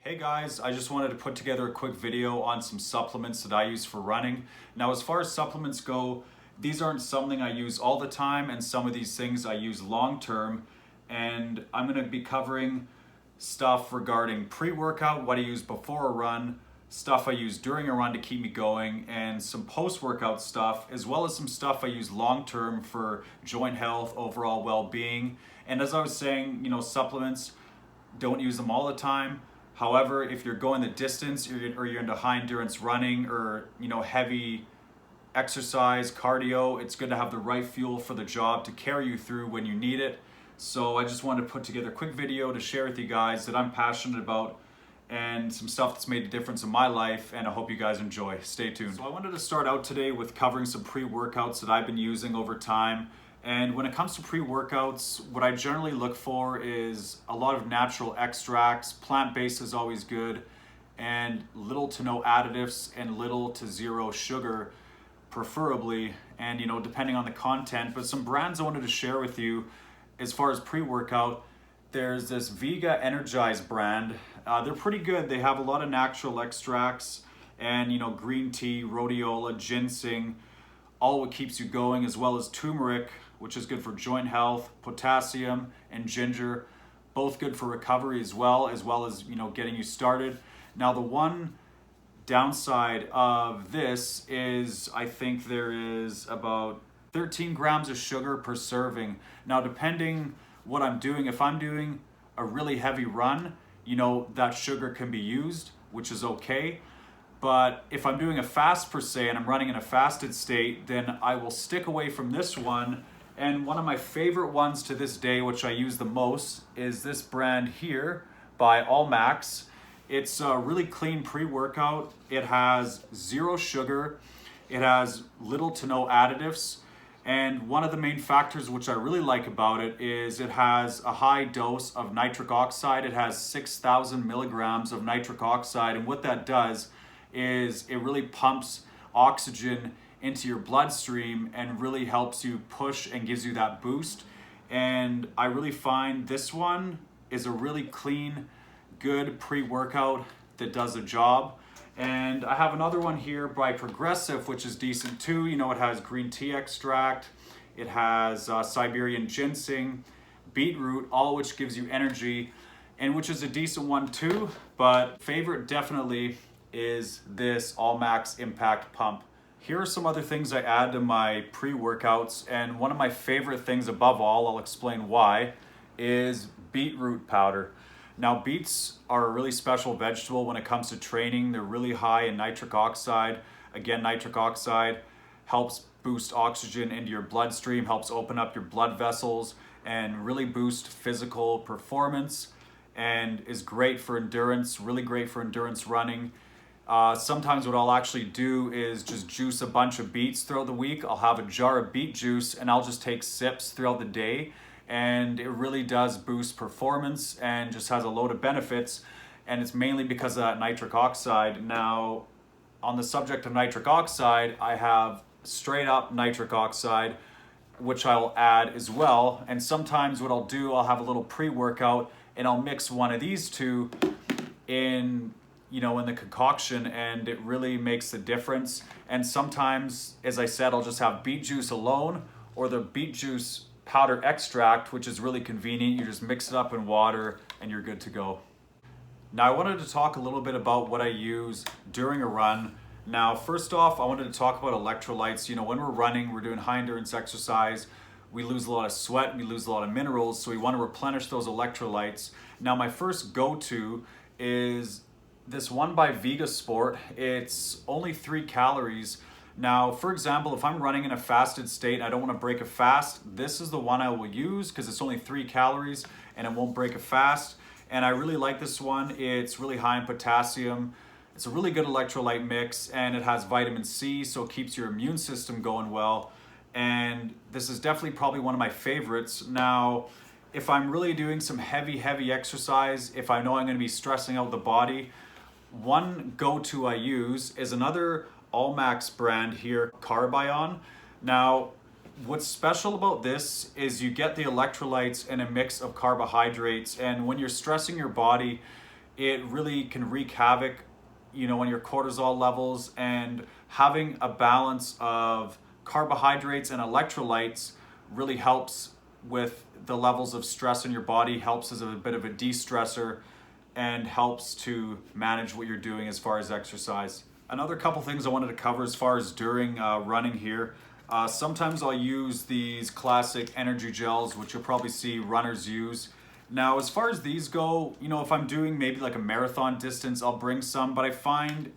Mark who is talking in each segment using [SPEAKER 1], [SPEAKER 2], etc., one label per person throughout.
[SPEAKER 1] Hey guys, I just wanted to put together a quick video on some supplements that I use for running. Now, as far as supplements go, these aren't something I use all the time, and some of these things I use long term. And I'm going to be covering stuff regarding pre-workout, what I use before a run, stuff I use during a run to keep me going, and some post-workout stuff, as well as some stuff I use long term for joint health, overall well-being. And as I was saying, supplements, don't use them all the time. However, if you're going the distance or you're into high endurance running or heavy exercise, cardio, it's good to have the right fuel for the job to carry you through when you need it. So I just wanted to put together a quick video to share with you guys that I'm passionate about and some stuff that's made a difference in my life, and I hope you guys enjoy. Stay tuned. So I wanted to start out today with covering some pre-workouts that I've been using over time. And when it comes to pre-workouts, what I generally look for is a lot of natural extracts. Plant-based is always good, and little to no additives and little to zero sugar, preferably, and depending on the content. But some brands I wanted to share with you as far as pre-workout. There's this Vega Energized brand. They're pretty good. They have a lot of natural extracts and green tea, rhodiola, ginseng, all what keeps you going, as well as turmeric, which is good for joint health, potassium, and ginger, both good for recovery as well as getting you started. Now, the one downside of this is I think there is about 13 grams of sugar per serving. Now, depending what I'm doing, if I'm doing a really heavy run, that sugar can be used, which is okay. But if I'm doing a fast per se and I'm running in a fasted state, then I will stick away from this one. And one of my favorite ones to this day, which I use the most, is this brand here by Allmax. It's a really clean pre-workout. It has zero sugar. It has little to no additives. And one of the main factors which I really like about it is it has a high dose of nitric oxide. It has 6,000 milligrams of nitric oxide. And what that does is it really pumps oxygen into your bloodstream and really helps you push and gives you that boost. And I really find this one is a really clean, good pre-workout that does the job. And I have another one here by Progressive, which is decent too. It has green tea extract, it has Siberian ginseng, beetroot, all which gives you energy, and which is a decent one too. But favorite definitely is this Allmax Impact Pump. Here are some other things I add to my pre-workouts, and one of my favorite things above all, I'll explain why, is beetroot powder. Now, beets are a really special vegetable when it comes to training. They're really high in nitric oxide. Again, nitric oxide helps boost oxygen into your bloodstream, helps open up your blood vessels, and really boost physical performance, and is great for endurance, really great for endurance running. Sometimes what I'll actually do is just juice a bunch of beets throughout the week. I'll have a jar of beet juice and I'll just take sips throughout the day, and it really does boost performance and just has a load of benefits, and it's mainly because of that nitric oxide. Now, on the subject of nitric oxide, I have straight up nitric oxide, which I'll add as well. And sometimes what I'll do, I'll have a little pre-workout and I'll mix one of these two in the concoction, and it really makes the difference. And sometimes, as I said, I'll just have beet juice alone or the beet juice powder extract, which is really convenient. You just mix it up in water and you're good to go. Now, I wanted to talk a little bit about what I use during a run. Now, first off, I wanted to talk about electrolytes. When we're running, we're doing high endurance exercise, we lose a lot of sweat, we lose a lot of minerals, so we want to replenish those electrolytes. Now, my first go-to is this one by Vega Sport. It's only 3 calories. Now, for example, if I'm running in a fasted state and I don't want to break a fast, this is the one I will use because it's only 3 calories and it won't break a fast. And I really like this one. It's really high in potassium. It's a really good electrolyte mix, and it has vitamin C, so it keeps your immune system going well. And this is definitely probably one of my favorites. Now, if I'm really doing some heavy exercise, if I know I'm going to be stressing out the body, one go-to I use is another Allmax brand here, Carbion. Now, what's special about this is you get the electrolytes in a mix of carbohydrates, and when you're stressing your body, it really can wreak havoc, on your cortisol levels. And having a balance of carbohydrates and electrolytes really helps with the levels of stress in your body, helps as a bit of a de-stressor, and helps to manage what you're doing as far as exercise. Another couple things I wanted to cover as far as during running here. Sometimes I'll use these classic energy gels, which you'll probably see runners use. Now, as far as these go, if I'm doing maybe like a marathon distance, I'll bring some, but I find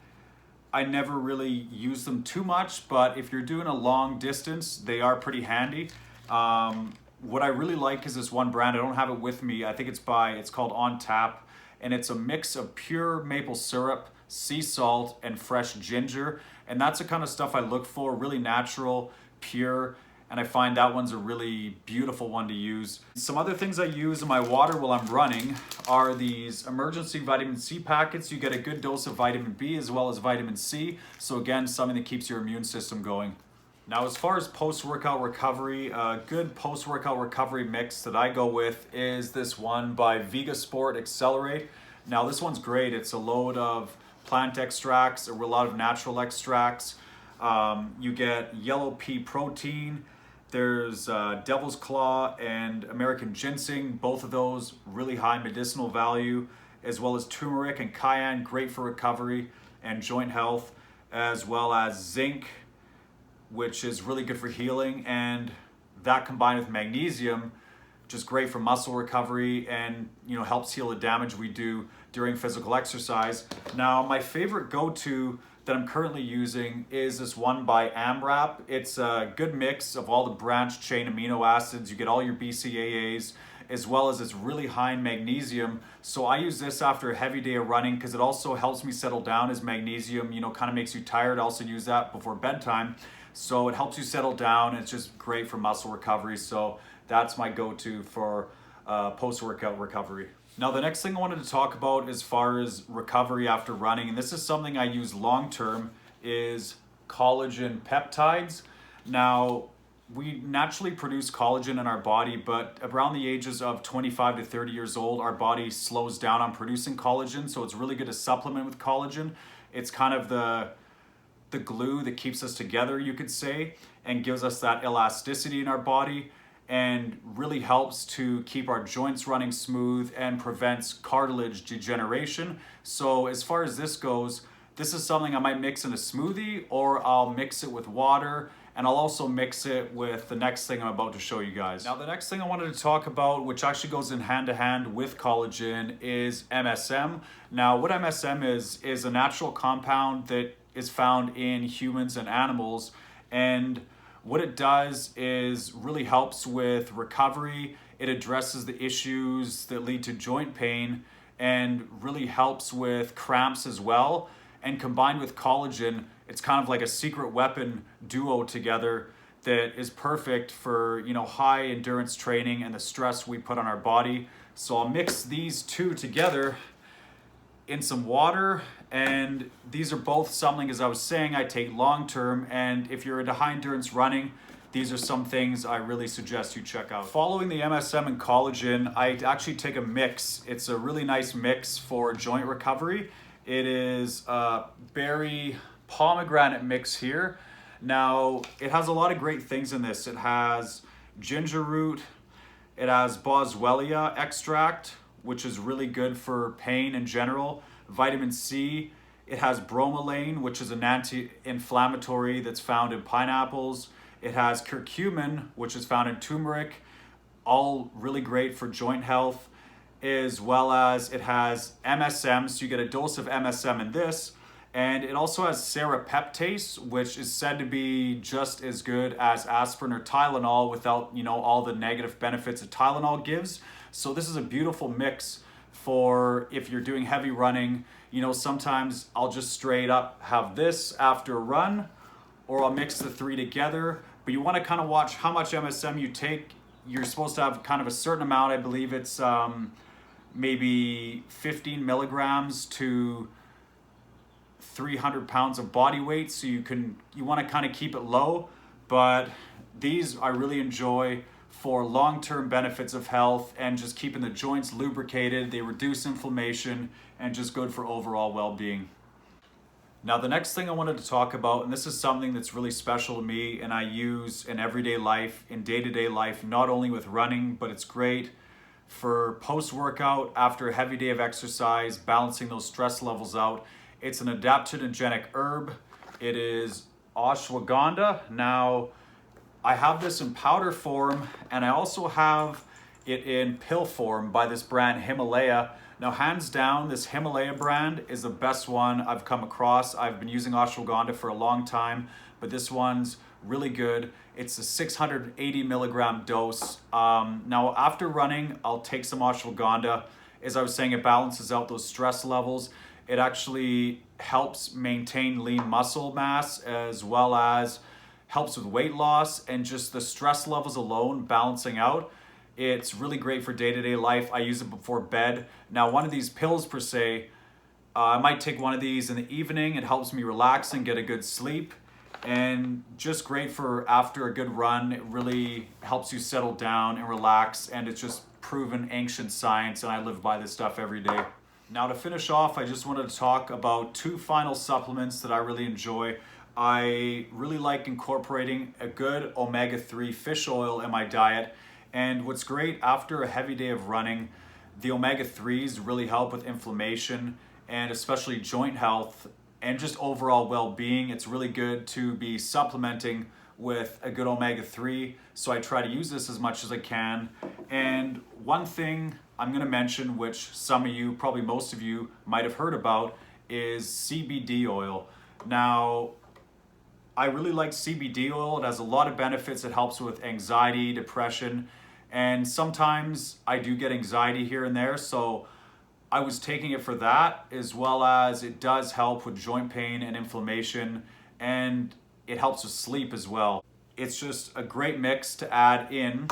[SPEAKER 1] I never really use them too much. But if you're doing a long distance, they are pretty handy. What I really like is this one brand. I don't have it with me. I think it's called On Tap, and it's a mix of pure maple syrup, sea salt, and fresh ginger. And that's the kind of stuff I look for, really natural, pure, and I find that one's a really beautiful one to use. Some other things I use in my water while I'm running are these emergency vitamin C packets. You get a good dose of vitamin B as well as vitamin C. So again, something that keeps your immune system going. Now, as far as post-workout recovery, a good post-workout recovery mix that I go with is this one by Vegasport Accelerate. Now, this one's great. It's a load of plant extracts, a lot of natural extracts. You get yellow pea protein. There's Devil's Claw and American Ginseng. Both of those really high medicinal value, as well as turmeric and cayenne, great for recovery and joint health, as well as zinc, which is really good for healing, and that combined with magnesium, which is great for muscle recovery and helps heal the damage we do during physical exercise. Now, my favorite go-to that I'm currently using is this one by AMRAP. It's a good mix of all the branched chain amino acids. You get all your BCAAs, as well as it's really high in magnesium. So I use this after a heavy day of running because it also helps me settle down, as magnesium, kind of makes you tired. I also use that before bedtime. So it helps you settle down. It's just great for muscle recovery. So that's my go-to for post-workout recovery. Now, the next thing I wanted to talk about as far as recovery after running, and this is something I use long-term, is collagen peptides. Now, we naturally produce collagen in our body, but around the ages of 25 to 30 years old, our body slows down on producing collagen. So it's really good to supplement with collagen. It's kind of the glue that keeps us together, you could say, and gives us that elasticity in our body, and really helps to keep our joints running smooth and prevents cartilage degeneration. So as far as this goes, this is something I might mix in a smoothie, or I'll mix it with water, and I'll also mix it with the next thing I'm about to show you guys. Now, the next thing I wanted to talk about, which actually goes in hand to hand with collagen, is MSM. Now, what MSM is a natural compound that is found in humans and animals, and what it does is really helps with recovery. It addresses the issues that lead to joint pain and really helps with cramps as well. And combined with collagen, it's kind of like a secret weapon duo together that is perfect for high endurance training and the stress we put on our body. So I'll mix these two together in some water, and these are both something, as I was saying, I take long term. And if you're into high endurance running, these are some things I really suggest you check out. Following the MSM and collagen, I actually take a mix. It's a really nice mix for joint recovery. It is a berry pomegranate mix here. Now, it has a lot of great things in this. It has ginger root, it has boswellia extract, which is really good for pain in general. Vitamin C, it has bromelain, which is an anti-inflammatory that's found in pineapples. It has curcumin, which is found in turmeric, all really great for joint health, as well as it has MSM, so you get a dose of MSM in this. And it also has serapeptase, which is said to be just as good as aspirin or Tylenol without, all the negative benefits that Tylenol gives. So this is a beautiful mix for if you're doing heavy running. Sometimes I'll just straight up have this after a run, or I'll mix the three together. But you want to kind of watch how much MSM you take. You're supposed to have kind of a certain amount. I believe it's maybe 15 milligrams to 300 pounds of body weight. So you want to kind of keep it low, but these I really enjoy for long-term benefits of health and just keeping the joints lubricated. They reduce inflammation and just good for overall well-being. Now, the next thing I wanted to talk about, and this is something that's really special to me and I use in everyday life, in day-to-day life, not only with running, but it's great for post-workout, after a heavy day of exercise, balancing those stress levels out. It's an adaptogenic herb. It is ashwagandha. Now, I have this in powder form and I also have it in pill form by this brand Himalaya. Now, hands down, this Himalaya brand is the best one I've come across. I've been using ashwagandha for a long time, but this one's really good. It's a 680 milligram dose. Now, after running, I'll take some ashwagandha. As I was saying, it balances out those stress levels. It actually helps maintain lean muscle mass as well as helps with weight loss and just the stress levels alone balancing out. It's really great for day-to-day life. I use it before bed. Now, one of these pills per se, I might take one of these in the evening. It helps me relax and get a good sleep. And just great for after a good run. It really helps you settle down and relax. And it's just proven ancient science. And I live by this stuff every day. Now, to finish off, I just wanted to talk about two final supplements that I really enjoy. I really like incorporating a good omega-3 fish oil in my diet. And what's great, after a heavy day of running, the omega-3s really help with inflammation and especially joint health and just overall well-being. It's really good to be supplementing with a good omega-3. So I try to use this as much as I can. And one thing I'm gonna mention, which some of you, probably most of you might have heard about, is CBD oil. Now, I really like CBD oil. It has a lot of benefits. It helps with anxiety, depression, and sometimes I do get anxiety here and there. So I was taking it for that, as well as it does help with joint pain and inflammation, and it helps with sleep as well. It's just a great mix to add in.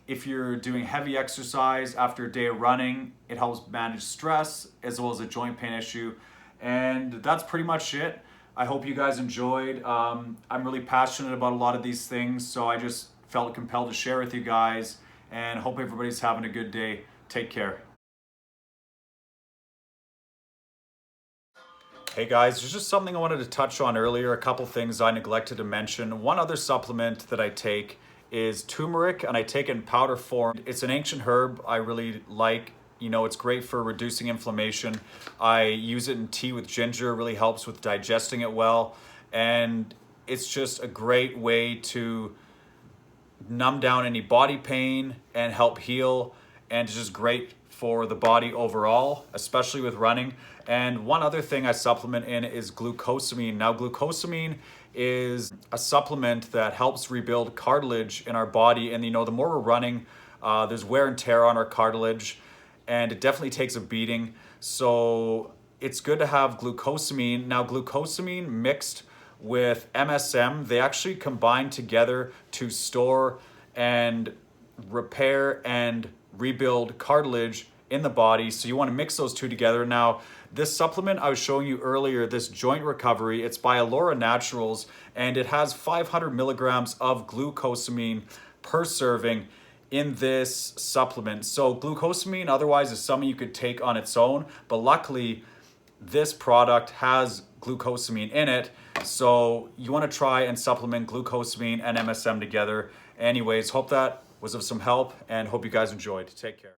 [SPEAKER 1] If you're doing heavy exercise after a day of running, it helps manage stress as well as a joint pain issue. And that's pretty much it. I hope you guys enjoyed. I'm really passionate about a lot of these things, so I just felt compelled to share with you guys, and hope everybody's having a good day. Take care. Hey guys, there's just something I wanted to touch on earlier, a couple things I neglected to mention. One other supplement that I take is turmeric, and I take it in powder form. It's an ancient herb I really like. You know, it's great for reducing inflammation. I use it in tea with ginger, really helps with digesting it well. And it's just a great way to numb down any body pain and help heal. And it's just great for the body overall, especially with running. And one other thing I supplement in is glucosamine. Now, glucosamine is a supplement that helps rebuild cartilage in our body. And you know, the more we're running, there's wear and tear on our cartilage, and it definitely takes a beating. So it's good to have glucosamine. Now, glucosamine mixed with MSM, they actually combine together to store and repair and rebuild cartilage in the body. So you want to mix those two together. Now, this supplement I was showing you earlier, this joint recovery, it's by Alora Naturals, and it has 500 milligrams of glucosamine per serving in this supplement. So glucosamine otherwise is something you could take on its own, but luckily this product has glucosamine in it. So you want to try and supplement glucosamine and MSM together. Anyways, hope that was of some help and hope you guys enjoyed. Take care.